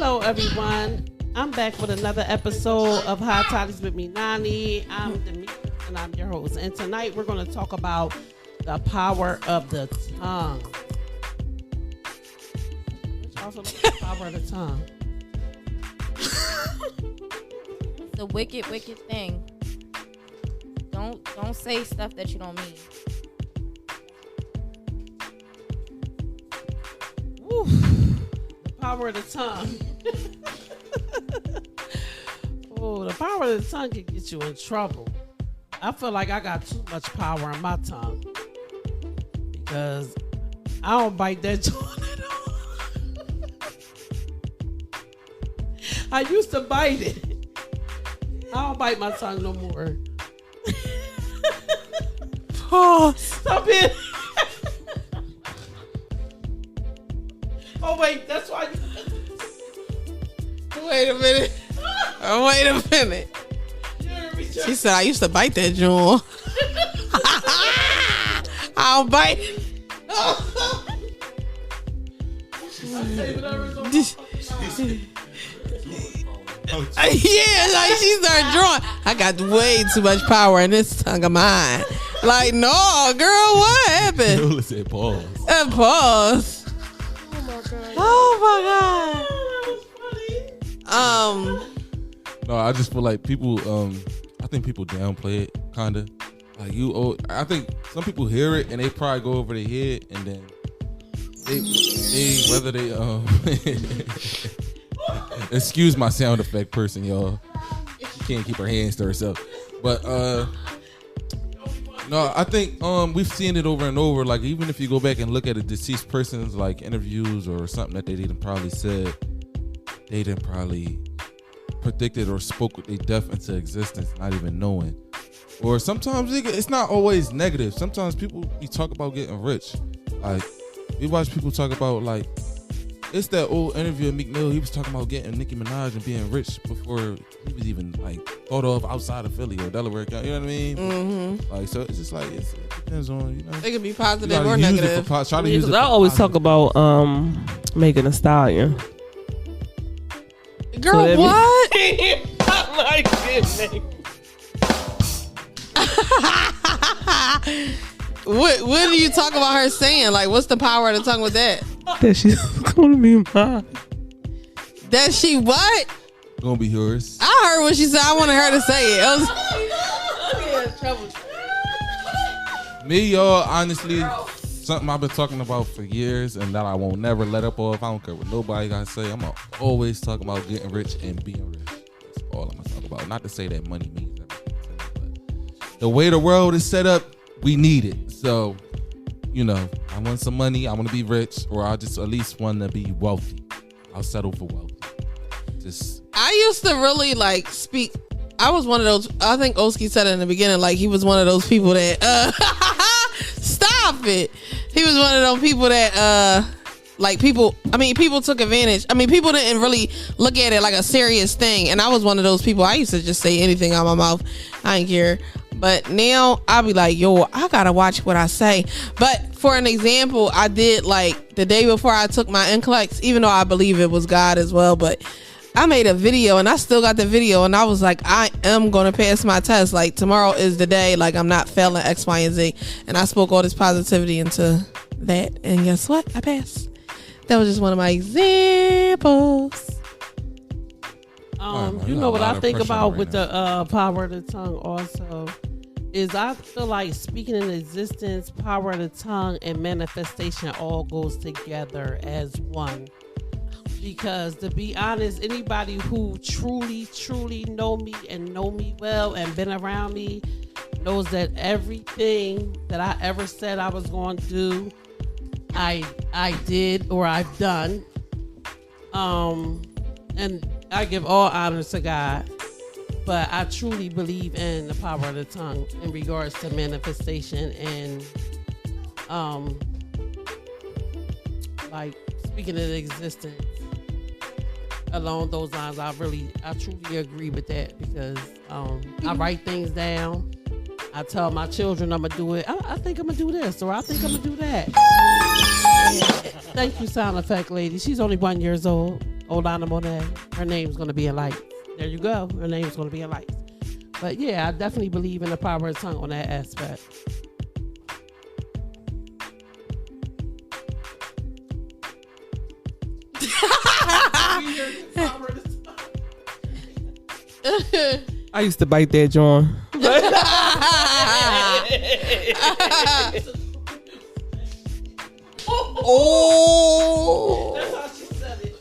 Hello, everyone. I'm back with another episode of Hot Toddies with me, Nani. I'm Demetrius, and I'm your host. And tonight we're going to talk about the power of the tongue. Which also means the power of the tongue. It's a wicked thing. Don't say stuff that you don't mean. Woo. The power of the tongue. Oh, the power of the tongue can get you in trouble. I feel like I got too much power in my tongue because I don't bite that joint at all. I used to bite it. I don't bite my tongue no more. Pause. Stop it. Oh wait, that's why you. Wait a minute. Wait a minute. She said I used to bite that joint. I'll bite it. Yeah, like she started drawing. I got way too much power in this tongue of mine. Like, no, girl, what happened? Let's say pause. Pause. Oh my god. No, I just feel like people. I think people downplay it, kinda. Like I think some people hear it and they probably go over their head, and then they whether they excuse my sound effect person, y'all. She can't keep her hands to herself, but no, I think we've seen it over and over. Like even if you go back and look at a deceased person's like interviews or something that they didn't probably said, they didn't probably predicted or spoke with their death into existence, not even knowing. Or sometimes it's not always negative. Sometimes people talk about getting rich. Like we watch people talk about like it's that old interview of Meek Mill. He was talking about getting Nicki Minaj and being rich before he was even like thought of outside of Philly or Delaware County. You know what I mean? Mm-hmm. Like so, it's just like it depends on It can be positive or negative. Because I always talk about Megan Thee Stallion. Girl, so what? I like it, What do you talk about her saying? Like, what's the power of the tongue with that? That she's gonna be mine. That she what? Gonna be yours. I heard what she said. I wanted her to say it. Me, y'all, honestly, something I've been talking about for years and that I won't never let up off. I don't care what nobody gotta say. I'm gonna always talk about getting rich and being rich. That's all I'm gonna talk about. Not to say that money means everything, but the way the world is set up, we need it. So, you know, I want some money. I want to be rich, or I just at least want to be wealthy. I'll settle for wealthy. I used to really like speak. I was one of those. I think Oski said it in the beginning. Like he was one of those people that. Stop it. He was one of those people that. Like people. I mean, people took advantage. I mean, people didn't really look at it like a serious thing. And I was one of those people. I used to just say anything out of my mouth. I ain't care. But now I'll be like, yo, I gotta watch what I say. But for an example, I did like the day before I took my NCLEX, even though I believe it was God as well, but I made a video and I still got the video and I was like, I am gonna pass my test. Like tomorrow is the day, like I'm not failing X, Y, and Z. And I spoke all this positivity into that. And guess what? I passed. That was just one of my examples. You know what I think about with the power of the tongue also is I feel like speaking in existence, power of the tongue, and manifestation all goes together as one. Because to be honest, anybody who truly know me and know me well and been around me knows that everything that I ever said I was going to do, I did or I've done. And I give all honor to God, but I truly believe in the power of the tongue in regards to manifestation and like speaking in existence. Along those lines, I truly agree with that because I write things down. I tell my children I'm gonna do it. I think I'm gonna do this, or I think I'm gonna do that. Thank you, sound effect lady. She's only 1 year old. Olana Monet. Her name's gonna be in lights. There you go. Her name's gonna be in lights. But yeah, I definitely believe in the power of the tongue on that aspect. I used to bite that John. Oh, That's how she said it.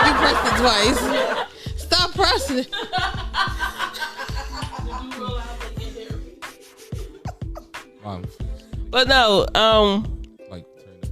you pressed it twice. Stop pressing it. Mom, But no, like turn it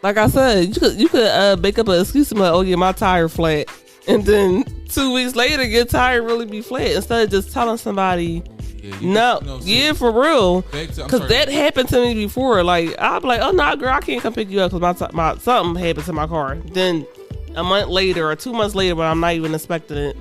like I said, you could make up an excuse like, oh yeah, my tire flat, and then 2 weeks later your tire really be flat instead of just telling somebody. up. Yeah, Yeah, for real. Because that that happened to me before. Like, I'll be like, oh, no, girl, I can't come pick you up because my something happened to my car. Then a month later or 2 months later, when I'm not even expecting it,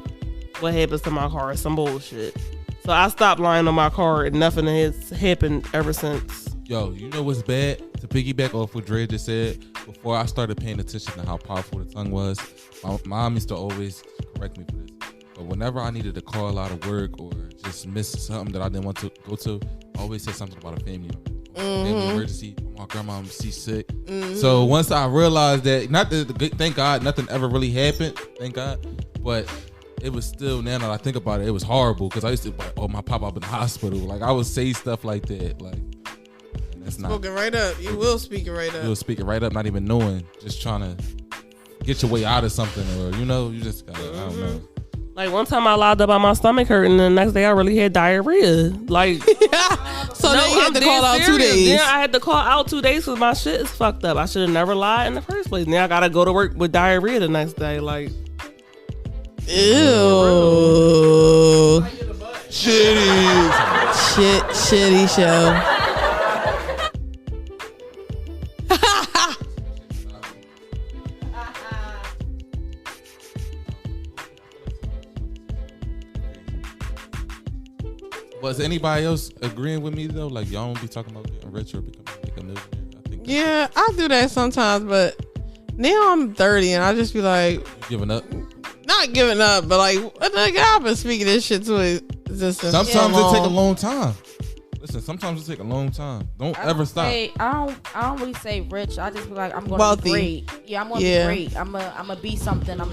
what happens to my car? Some bullshit. So I stopped lying on my car and nothing has happened ever since. Yo, you know what's bad? To piggyback off what Dre just said, before I started paying attention to how powerful the tongue was, my mom used to always correct me for this. But whenever I needed to call out of work or just miss something that I didn't want to go to, I always said something about a family member. Family emergency. My grandma, she's sick. So once I realized that, thank God, nothing ever really happened. Thank God. But it was still, now that I think about it, it was horrible because I used to, like, oh, my pop up in the hospital. Like, I would say stuff like that. Like, and that's not. Spoken right up. You will speak it right up. You'll speak it right up, not even knowing, just trying to get your way out of something, or you just gotta, I don't know. Like, one time I lied about my stomach hurting, and the next day I really had diarrhea. Like, So now you had to call out 2 days. Yeah, I had to call out 2 days because my shit is fucked up. I should have never lied in the first place. Now I gotta go to work with diarrhea the next day. Like, Ew. Shitty. Shitty show. Was anybody else agreeing with me though? Like, y'all don't be talking about getting rich or becoming like a millionaire. I think Yeah, I do that sometimes, but now I'm 30 and I just be like, you giving up. not giving up, but like, nigga, I've been speaking this shit to existence. Sometimes so it take a long. long time. Listen, sometimes it take a long time. Don't ever stop. I don't really say rich. I just be like, I'm gonna Wealthy. be great. Yeah, I'm gonna Yeah. be great. I'm gonna be something. I'm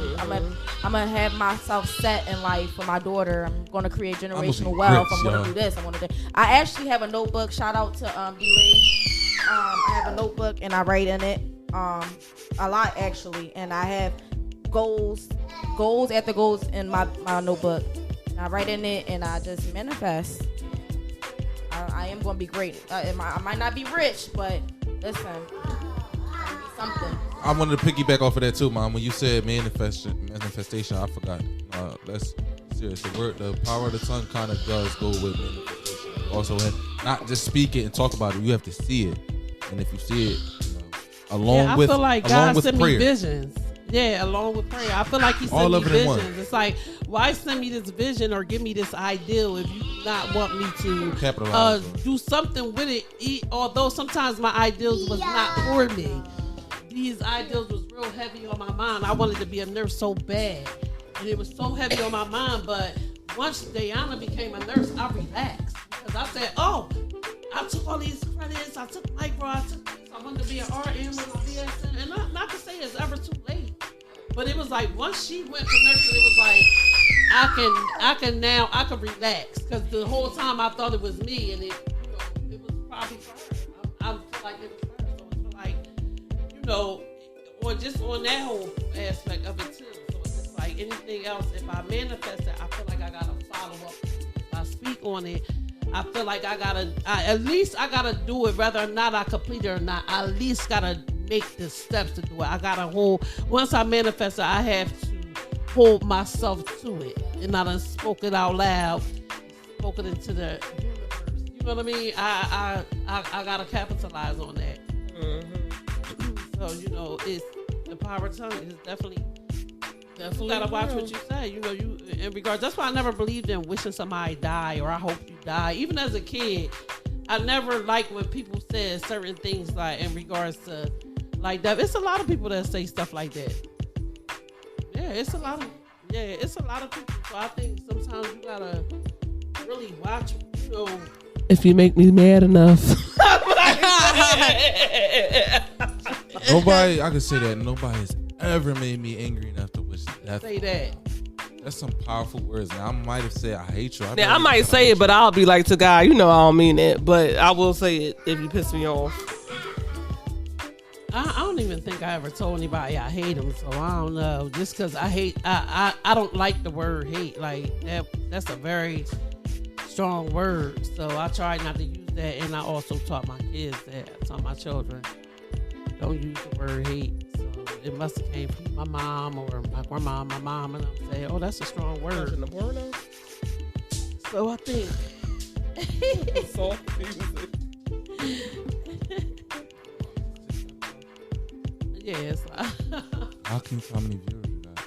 gonna have myself set in life for my daughter. I'm gonna create generational be wealth. rich, I'm gonna y'all. do this. I'm gonna do. I actually have a notebook. Shout out to D-Lee. I have a notebook and I write in it a lot actually, and I have goals after goals in my notebook. And I write in it and I just manifest. I am going to be great. I might not be rich, but listen, I'm gonna be something. I wanted to piggyback off of that too, Mom. When you said manifestation, I forgot. That's serious. The power of the tongue kind of does go with manifestation. Also, not just speak it and talk about it. You have to see it, and if you see it, along with I feel like along God with sent prayer. me visions. Yeah, along with prayer. I feel like He All sent of me it in one. visions. It's like, why send me this vision or give me this ideal if you do not want me to Capitalize on it. do something with it? Although sometimes my ideals was not for me. These ideals was real heavy on my mind. I wanted to be a nurse so bad, and it was so heavy on my mind. But once Diana became a nurse, I relaxed because I said, "Oh, I took all these credits. I took micro. I wanted to be an RM and a BSN, and not to say it's ever too late, but it was like once she went from nursing, it was like I can relax because the whole time I thought it was me, and it was probably for her. I feel like it was for her, so it's like or just on that whole aspect of it too. So it's just like anything else. If I manifest it, I feel like I gotta follow up. If I speak on it, I feel like at least I gotta do it, whether or not I complete it or not. I at least gotta make the steps to do it. I gotta once I manifest it, I have to hold myself to it. And I done spoke it out loud, spoke it into the universe. You know what I mean? I gotta capitalize on that. So, it's the power of tongue is definitely gotta watch what you say. You in regards. That's why I never believed in wishing somebody die or I hope you die. Even as a kid, I never liked when people said certain things like in regards to like that. It's a lot of people that say stuff like that. Yeah, it's a lot of people. So I think sometimes you gotta really watch, you know. If you make me mad enough. Nobody, I can say that nobody has ever made me angry enough to wish death. Say that. That's some powerful words. Now, I might have said I hate you. Now, I might say it, but I'll be like to God, you know I don't mean it, but I will say it if you piss me off. I don't even think I ever told anybody I hate them, so I don't know. Just because I don't like the word hate. Like that's a very strong word. So I try not to use that, and I also taught my kids that. I taught my children, don't use the word hate. So it must have came from my mom or my grandma, my mom, and I'm saying, oh, that's a strong word. In the porno? So I think. Yeah, it's like. How can you tell how many viewers you got?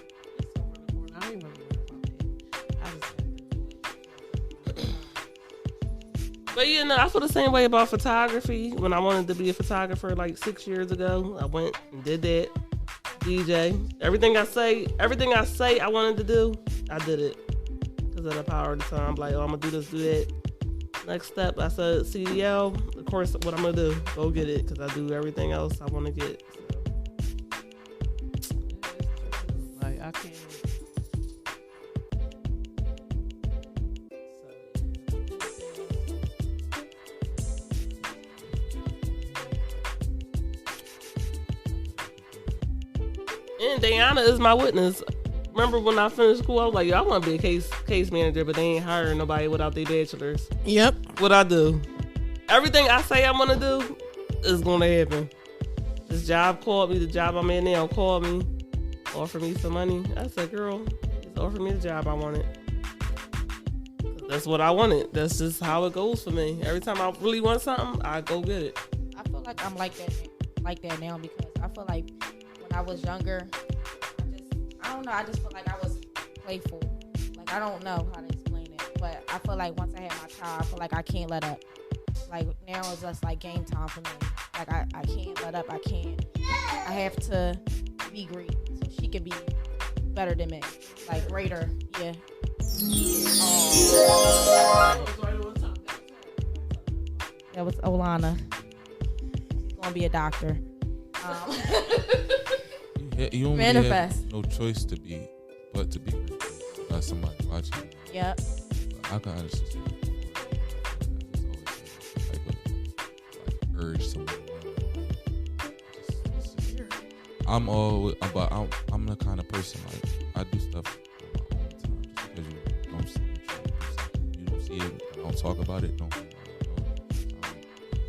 I ain't really worried about that. I just have to do it. But you know, I feel the same way about photography. When I wanted to be a photographer like 6 years ago, I went and did that. DJ. Everything I say I wanted to do, I did it. Because of the power of the time. I'm like, oh, I'm going to do this, do that. Next step, I said CDL. Of course, what I'm going to do, go get it. Because I do everything else I want to get. So. Like, I can't. And Diana is my witness. Remember when I finished school, I was like, yo, I want to be a case manager, but they ain't hiring nobody without their bachelor's. Yep. What I do? Everything I say I'm going to do is going to happen. This job called me, the job I'm in now called me, offered me some money. I said, girl, just offer me the job I wanted. That's what I wanted. That's just how it goes for me. Every time I really want something, I go get it. I feel like I'm like that now because I feel like when I was younger, I don't know. I just feel like I was playful. Like, I don't know how to explain it. But I feel like once I had my child, I feel like I can't let up. Like, now it's just like game time for me. Like, I can't let up. I have to be great so she can be better than me. Like, greater. Yeah. That was Olana. She's going to be a doctor. You don't Manifest. have no choice but to be grateful. Got somebody watching you. Yep. I can understand. There's always like urge somewhere. I'm the kind of person like I do stuff on my own time. Just because you don't see it, you don't see it, don't talk about it, don't.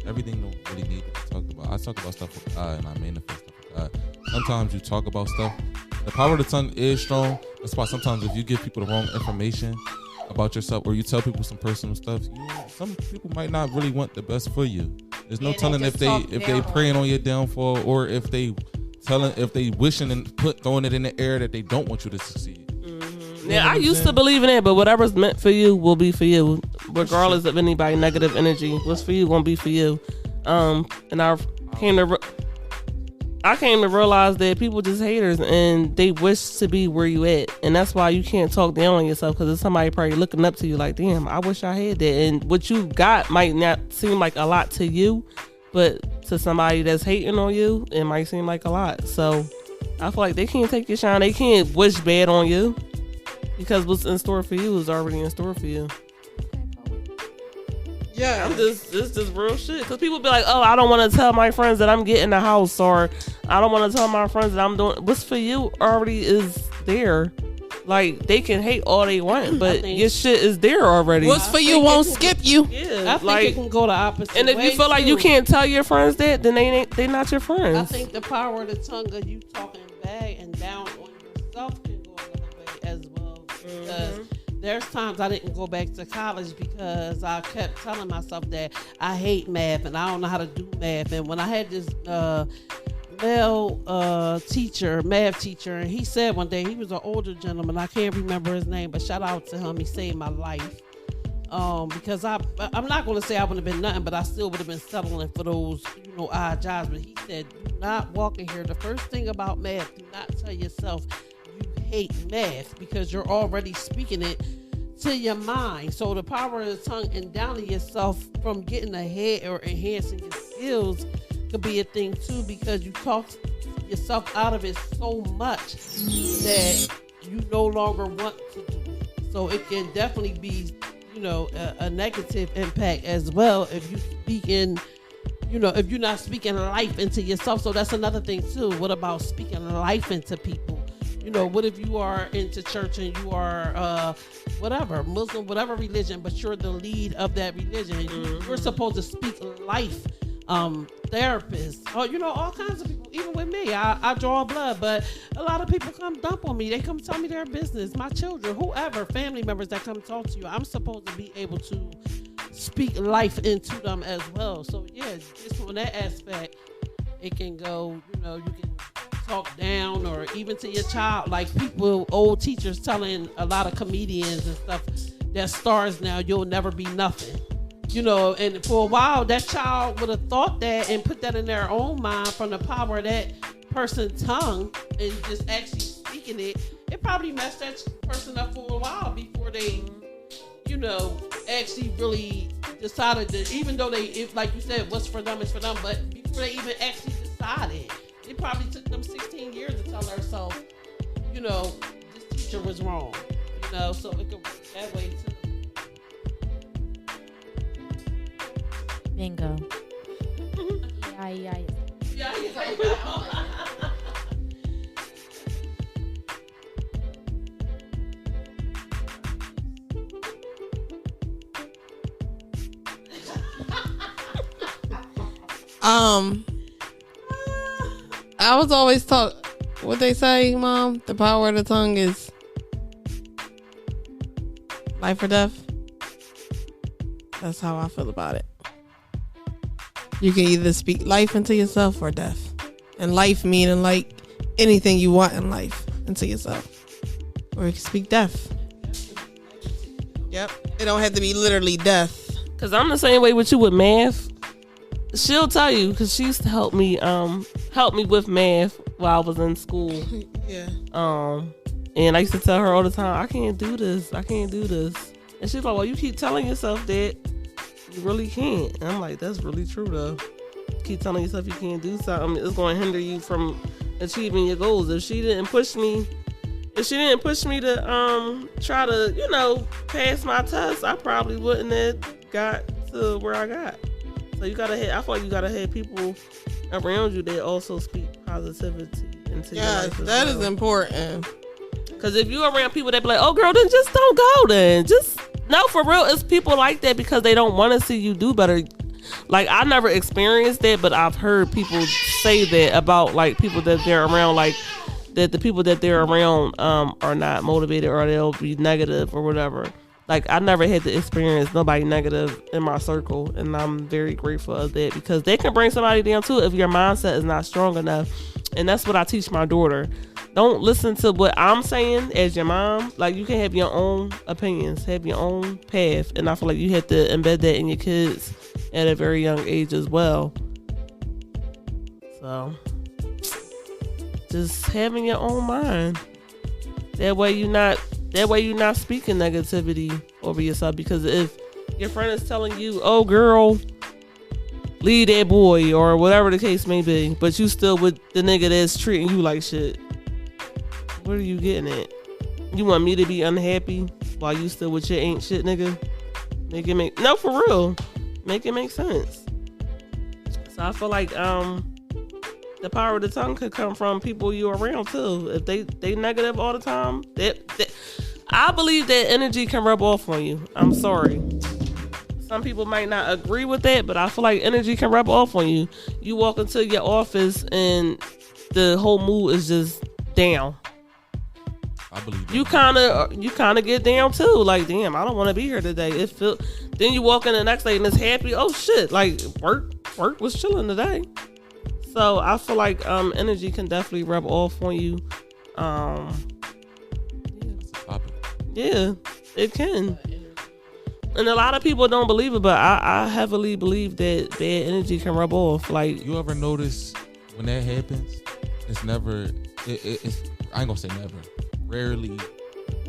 Everything don't really need to be talked about. I talk about stuff with God and I manifest stuff with God. Sometimes you talk about stuff. The power of the tongue is strong. That's why sometimes if you give people the wrong information about yourself or you tell people some personal stuff, some people might not really want the best for you. There's no telling if they praying on your downfall or if they wishing and throwing it in the air that they don't want you to succeed. Mm-hmm. Yeah, I used to believe in it, but whatever's meant for you will be for you, regardless of anybody negative energy. What's for you won't be for you. And I came to realize that people just haters and they wish to be where you at, and that's why you can't talk down on yourself because there's somebody probably looking up to you like, damn, I wish I had that. And what you got might not seem like a lot to you, but to somebody that's hating on you, it might seem like a lot. So I feel like they can't take your shine. They can't wish bad on you because what's in store for you is already in store for you. Yeah, this is real shit. Because people be like, oh, I don't want to tell my friends that I'm getting a house, or I don't want to tell my friends that I'm doing. What's for you already is there. Like, they can hate all they want, but your shit is there already. What's for you won't skip you. Yeah, I think it can go the opposite. And if you feel like you can't tell your friends that, then they not your friends. I think the power of the tongue of you talking back and down on yourself can go another way as well. Because there's times I didn't go back to college because I kept telling myself that I hate math and I don't know how to do math. And when I had this male math teacher, and he said one day, he was an older gentleman, I can't remember his name, but shout out to him, he saved my life. Because I'm not going to say I would have been nothing, but I still would have been settling for those, odd jobs. But he said, do not walk in here. The first thing about math, do not tell yourself you hate math because you're already speaking it to your mind. So the power of the tongue and downing yourself from getting ahead or enhancing your skills could be a thing too, because you talk yourself out of it so much that you no longer want to do it. So it can definitely be a negative impact as well if you speak in, if you're not speaking life into yourself. So that's another thing too. What about speaking life into people? What if you are into church and you are whatever, Muslim, whatever religion, but you're the lead of that religion. You're supposed to speak life. Therapists, or all kinds of people. Even with me, I draw blood, but a lot of people come dump on me. They come tell me their business. My children, whoever, family members that come talk to you, I'm supposed to be able to speak life into them as well. So yeah, just on that aspect, it can go. You can talk down, or even to your child, like people, old teachers telling a lot of comedians and stuff that stars now, you'll never be nothing. And for a while, that child would have thought that and put that in their own mind from the power of that person's tongue and just actually speaking it. It probably messed that person up for a while before they, actually really decided that, even though if like you said, what's for them is for them, but before they even actually decided, it probably took them 16 years to tell themselves, this teacher was wrong. So it could work that way too. Bingo. Yeah. I was always taught what they say, Mom. The power of the tongue is life or death. That's how I feel about it. You can either speak life into yourself or death. And life meaning like anything you want in life into yourself. Or you can speak death. Yep. It don't have to be literally death. Cause I'm the same way with you with math. She'll tell you, cause she used to help me with math while I was in school. Yeah. And I used to tell her all the time, I can't do this. And she's like, well, you keep telling yourself that. You really can't. And I'm like, that's really true though. Keep telling yourself you can't do something, it's going to hinder you from achieving your goals. If she didn't push me to try to pass my test, I probably wouldn't have got to where I got. So I feel like you gotta have people around you that also speak positivity into your life. Yes, that is important. Because if you're around people that be like, oh girl, then just don't go then. No, for real, it's people like that because they don't want to see you do better. Like, I never experienced that, but I've heard people say that about, like, people that they're around, like, that the people that they're around are not motivated or they'll be negative or whatever. Like, I never had to experience nobody negative in my circle, and I'm very grateful of that because they can bring somebody down, too, if your mindset is not strong enough. And that's what I teach my daughter. Don't listen to what I'm saying as your mom. Like, you can have your own opinions, have your own path. And I feel like you have to embed that in your kids at a very young age as well. So, just having your own mind. That way you're not speaking negativity over yourself. Because if your friend is telling you, oh, girl, leave that boy, or whatever the case may be, but you still with the nigga that's treating you like shit, what are you getting at? You want me to be unhappy while you still with your ain't shit nigga? No, for real. Make it make sense. So I feel like the power of the tongue could come from people you're around too. If they negative all the time, I believe that energy can rub off on you. I'm sorry. Some people might not agree with that, but I feel like energy can rub off on you. You walk into your office and the whole mood is just down. I believe that. You kind of get down too. Like, damn, I don't want to be here today. Then you walk in the next day and it's happy. Oh shit, like work was chilling today. So I feel like energy can definitely rub off on you. Yeah, it can. And a lot of people don't believe it, but I heavily believe that bad energy can rub off. Like, You ever notice when that happens, it's never. It's I ain't gonna say never. Rarely,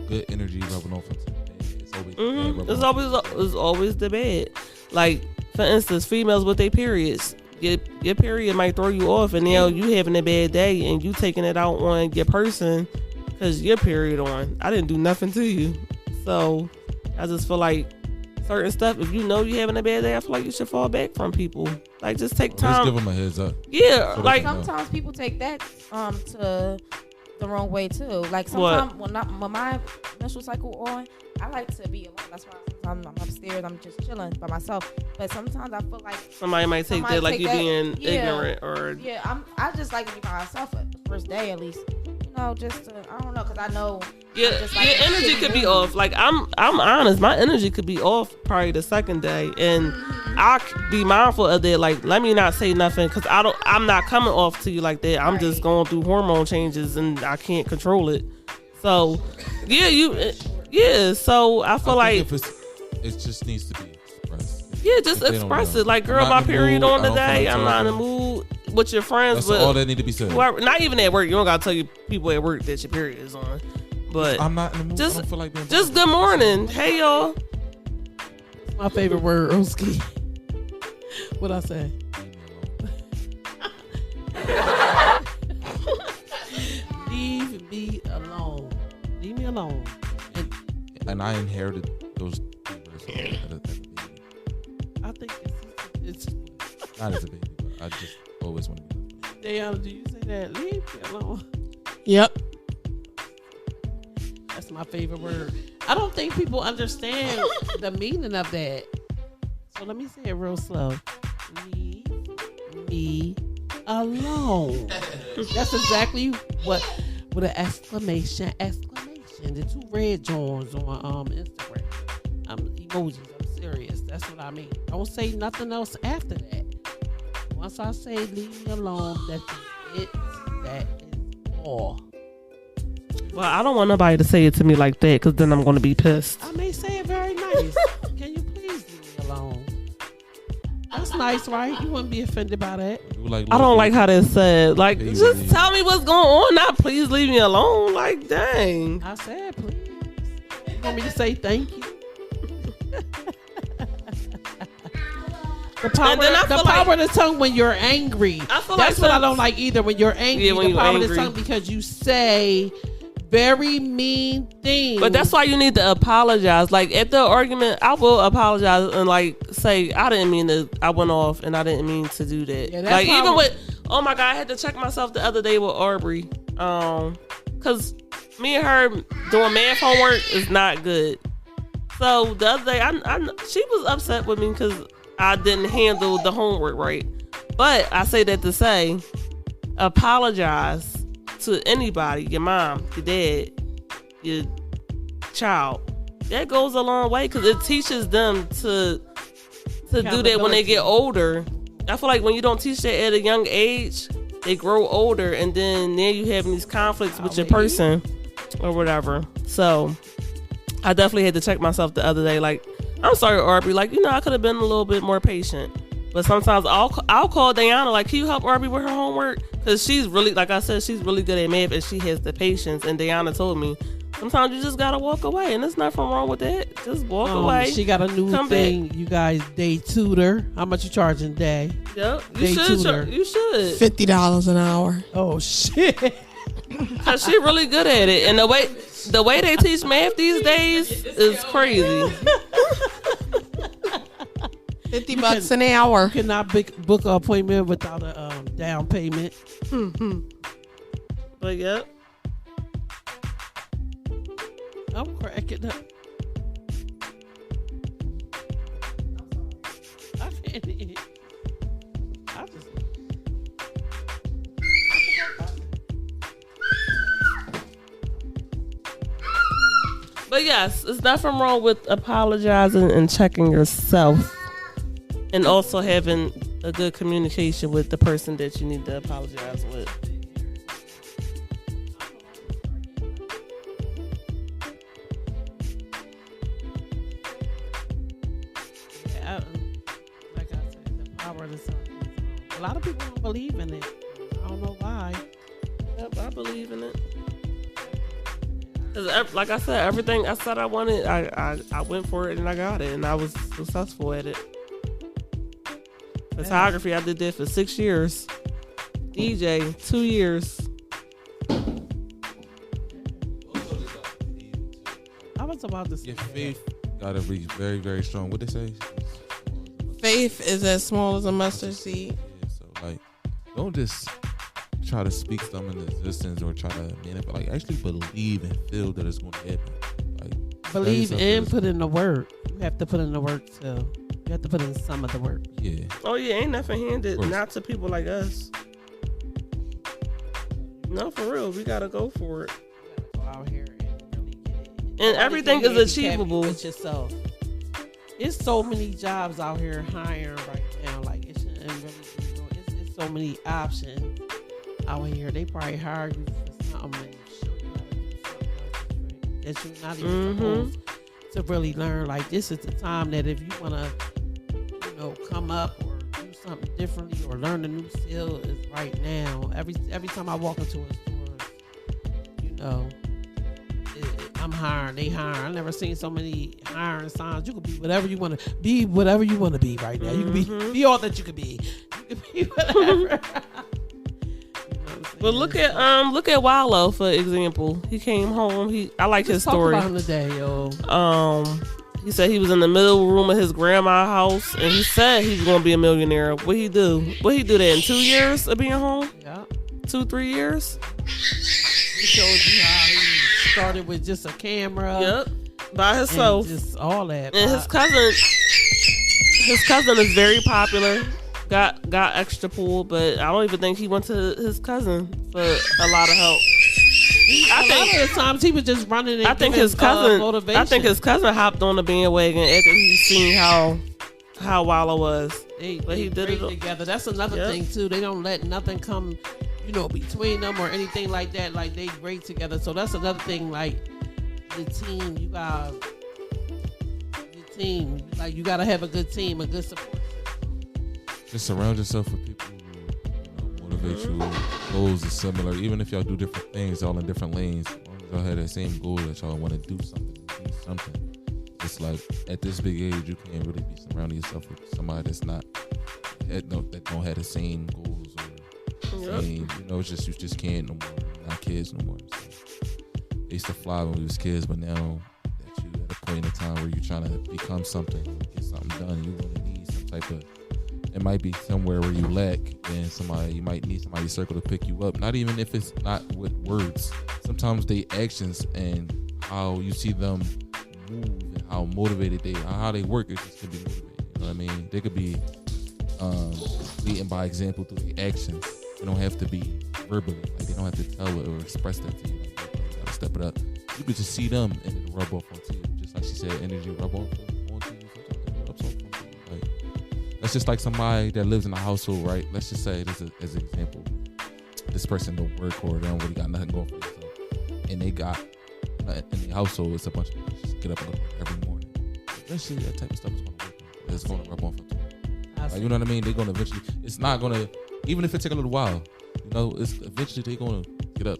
good energy rubbing off into the bad. It's always bad rubbing it's off. always the bad. Like, for instance, females with their periods. Your period might throw you off, and now you having a bad day, and you taking it out on your person because your period on. I didn't do nothing to you, so I just feel like certain stuff. If you know you having a bad day, I feel like you should fall back from people. Like, just take Just give time. them a heads up. Yeah, So like they know. Sometimes people take that to the wrong way too. Like sometimes when my menstrual cycle on, I like to be alone. That's why sometimes I'm upstairs, I'm just chilling by myself. But sometimes I feel like somebody might take that like you being Yeah. ignorant or I just like to be by myself at the first day at least. You know, just to, I don't know, cause I know. Yeah, just like your a energy shitty could be mood. off. Like, I'm honest, my energy could be off probably the second day, and I be mindful of that. Like, let me not say nothing because I'm not coming off to you like that. I'm just going through hormone changes and I can't control it. So, yeah. So I feel I like think it just needs to be expressed. just If they don't express know. it. Like, I'm girl, not my in the period mood, on I don't feel today. like I'm not in the talking. mood with your friends. That's with all that need to be said. whoever, not even at work. You don't gotta tell you people at work that your period is on. But I'm not in the mood. just- I don't feel like being just bothered. good morning. Hey, y'all. My favorite word, Oski. What I say? Leave me alone. Leave me alone. And I inherited those two words as a baby. I think it's Not as a baby, but I just always want to be left alone. Diana, do you say that? Leave me alone. Yep. That's my favorite word. I don't think people understand the meaning of that. So let me say it real slow. Leave me alone. That's exactly what with an exclamation. The two red Johns on Instagram. Emojis. I'm serious. That's what I mean. Don't say nothing else after that. Once I say leave me alone, that's it. That is all. Well, I don't want nobody to say it to me like that because then I'm going to be pissed. I may say it very nice. Can you please leave me alone? That's nice, right? You wouldn't be offended by that. You like I don't like how that's said. Like, Baby. just tell me what's going on. Not please leave me alone. Like, dang. I said, please. You want me to say thank you? The power, And then I the feel power like- of the tongue when you're angry. I feel That's like what I some- don't like either. When you're angry, Yeah, when the you're power of the angry. tongue because you say very mean things. But that's why you need to apologize. Like, at the argument, I will apologize and, like, say, I didn't mean to, I went off and I didn't mean to do that. Yeah, that's Like, why even I- with, oh my God, I had to check myself the other day with Aubrey. Because me and her doing math homework is not good. So the other day, she was upset with me because I didn't handle the homework right. But I say that to say, apologize to anybody, your mom, your dad, your child. That goes a long way because it teaches them to do that when they get older. I feel like when you don't teach that at a young age, they grow older and then you having these conflicts with your person or whatever. So I definitely had to check myself the other day. Like, I'm sorry, Aubrey. Like, I could have been a little bit more patient. But sometimes I'll call Diana, like, can you help Aubrey with her homework? Because she's really, like I said, she's really good at math and she has the patience. And Diana told me, sometimes you just got to walk away. And there's nothing wrong with that. Just walk away. She got a new Come thing. You guys, day tutor. How much you charging day? Yep. They You should. tutor. You should. $50 an hour. Oh, shit. Cause she really good at it. And the way they teach math these days is crazy. $50 an hour. You cannot book an appointment without a down payment. But yep. I'm cracking up. I can't eat. I just. But yes, there's nothing wrong with apologizing and checking yourself. And also having a good communication with the person that you need to apologize with. A lot of people don't believe in it. I don't know why. Yep, I believe in it. 'Cause like I said, everything I said I wanted, I went for it and I got it, and I was successful at it. Photography, I did that for 6 years. DJ, 2 years. I was about to say Your faith gotta be very, very strong. What they say? Faith is as small as a mustard seed. Yeah, so like, don't just try to speak something into existence or try to manifest. Like, actually believe and feel that it's going to happen. Like, believe yourself and that put in the work. You have to put in the work too. You have to put in some of the work. yeah. Oh yeah, ain't nothing handed, Of course. not to people like us. No, for real, we gotta go for it. You gotta go out here and really get it. And everything is Handicap achievable. with yourself. It's so many jobs out here hiring right now. Like it shouldn't really. It's so many options out here. They probably hire you for something and show you how to do something else that you're not even supposed to really learn. Like this is the time that if you wanna, come up or do something differently or learn a new skill is right now. Every time I walk into a store, I'm hiring. They hiring. I never seen so many hiring signs. You could be whatever you want to be. Whatever you want to be right now. You can be all that you could be. You can be whatever. But look at Wallow for example. He came home. I like his story. Talk about him today, yo. He said he was in the middle room of his grandma's house, and he said he was gonna be a millionaire. What he do? What he do that in 2 years of being home? Yeah. 2-3 years. He showed you how he started with just a camera. Yep. By himself. And just all that. And his cousin is very popular. Got extra pool, but I don't even think he went to his cousin for a lot of help. A lot of the times he was just running. And I think his cousin. Motivation. I think his cousin hopped on the bandwagon after he seen how Wallow was. But he did it together. That's another thing too. They don't let nothing come, between them or anything like that. Like they great together. So that's another thing. Like the team, you got your team. Like you gotta have a good team, a good support. Just surround yourself with people who motivate you. Goals are similar, even if y'all do different things, all in different lanes. As long as y'all have that same goal that y'all want to do something. It's like at this big age, you can't really be surrounding yourself with somebody that's not that don't have the same goals or same. It's just you just can't no more. Not kids no more. So, they used to fly when we was kids, but now that you at a point in time where you're trying to become something, get something done, you really need some type of. It might be somewhere where you lack, and you might need somebody's circle to pick you up. Not even if it's not with words. Sometimes they actions and how you see them move and how motivated how they work. It just could be motivated. You know what I mean? They could be leading by example through their actions. They don't have to be verbally. Like they don't have to tell it or express that to you. Like, you gotta step it up. You could just see them and it'll rub off onto you. Just like she said, energy rub off onto you. Sometimes it rubs off onto you. Like, that's just like somebody that lives in a household, right? Let's just say this as an example. This person don't work or they don't really got nothing going for themselves. And they got nothing in the household. It's a bunch of people just get up and go to work every morning. Eventually that type of stuff is going to work. It's going to rub off onto them. Like, you know what I mean? They're going to eventually, it's not going to, even if it take a little while, it's eventually they're going to get up.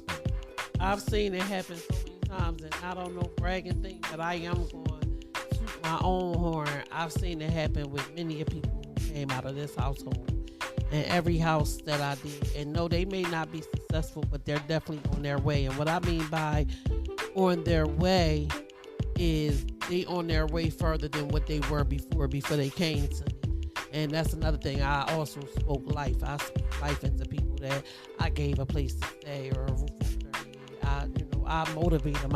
I've seen it happen so many times, and I don't know bragging thing, but I am going to toot my own horn. I've seen it happen with many people who came out of this household and every house that I did. And no, they may not be successful, but they're definitely on their way. And what I mean by on their way is they on their way further than what they were before they came to me. And that's another thing. I also spoke life. I speak life into people that I gave a place to stay or a roof over their head. I motivate them.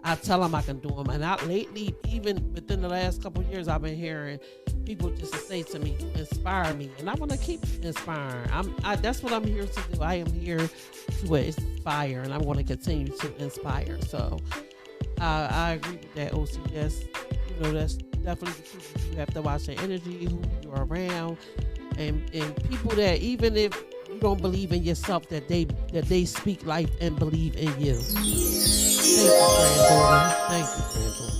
I tell them I can do them. And lately, even within the last couple of years, I've been hearing people just say to me, inspire me. And I want to keep inspiring. That's what I'm here to do. I am here to inspire, and I'm going to continue to inspire. So I agree with that, OC. That's definitely the truth. You have to watch the energy, who you're around, and people that even if you don't believe in yourself, that they speak life and believe in you. Thank you, granddaughter. Thank you, granddaughter.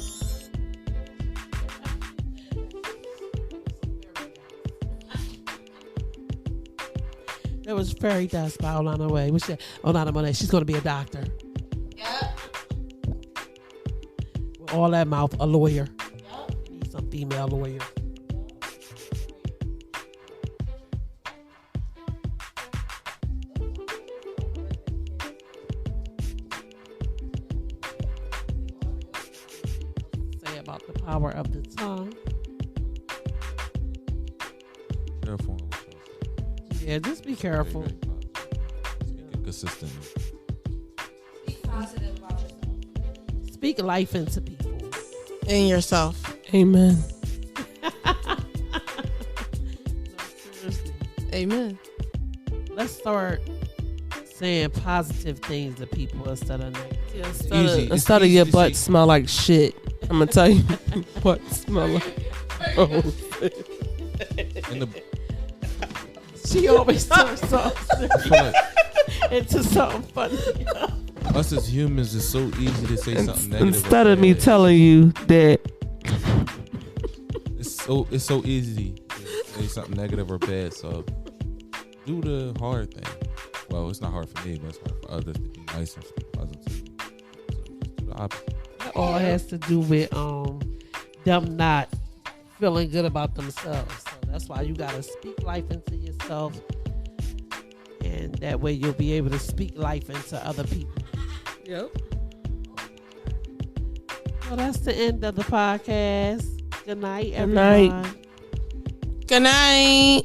There was Fairy Dust by Olana Way. Olana Monet. She's going to be a doctor. Yep. With all that mouth, a lawyer. Yep. Need some female lawyer. Say about the power of the tongue. Careful. on what y'all say. Yeah, just be Very, careful. very positive. Speaking consistently. Be positive about yourself. Speak life into people. In yourself. Amen. Seriously. Amen. Let's start saying positive things to people instead of negative. Yeah, Easy. It's instead of easy your to butt see. smell like shit, I'm gonna tell you what smell like. Oh, In the, She always turns I something feel like into something funny. us as humans, it's so easy to say something negative. instead or of me bad. telling you that It's so easy to say something negative or bad. So do the hard thing. Well, it's not hard for me, but it's hard for others to be nice and speak positively. So just do the opposite. That all has to do with them not feeling good about themselves. So that's why you gotta speak life into yourself, and that way you'll be able to speak life into other people. Yep. Well, that's the end of the podcast. Good night, Good night. everyone. Good night.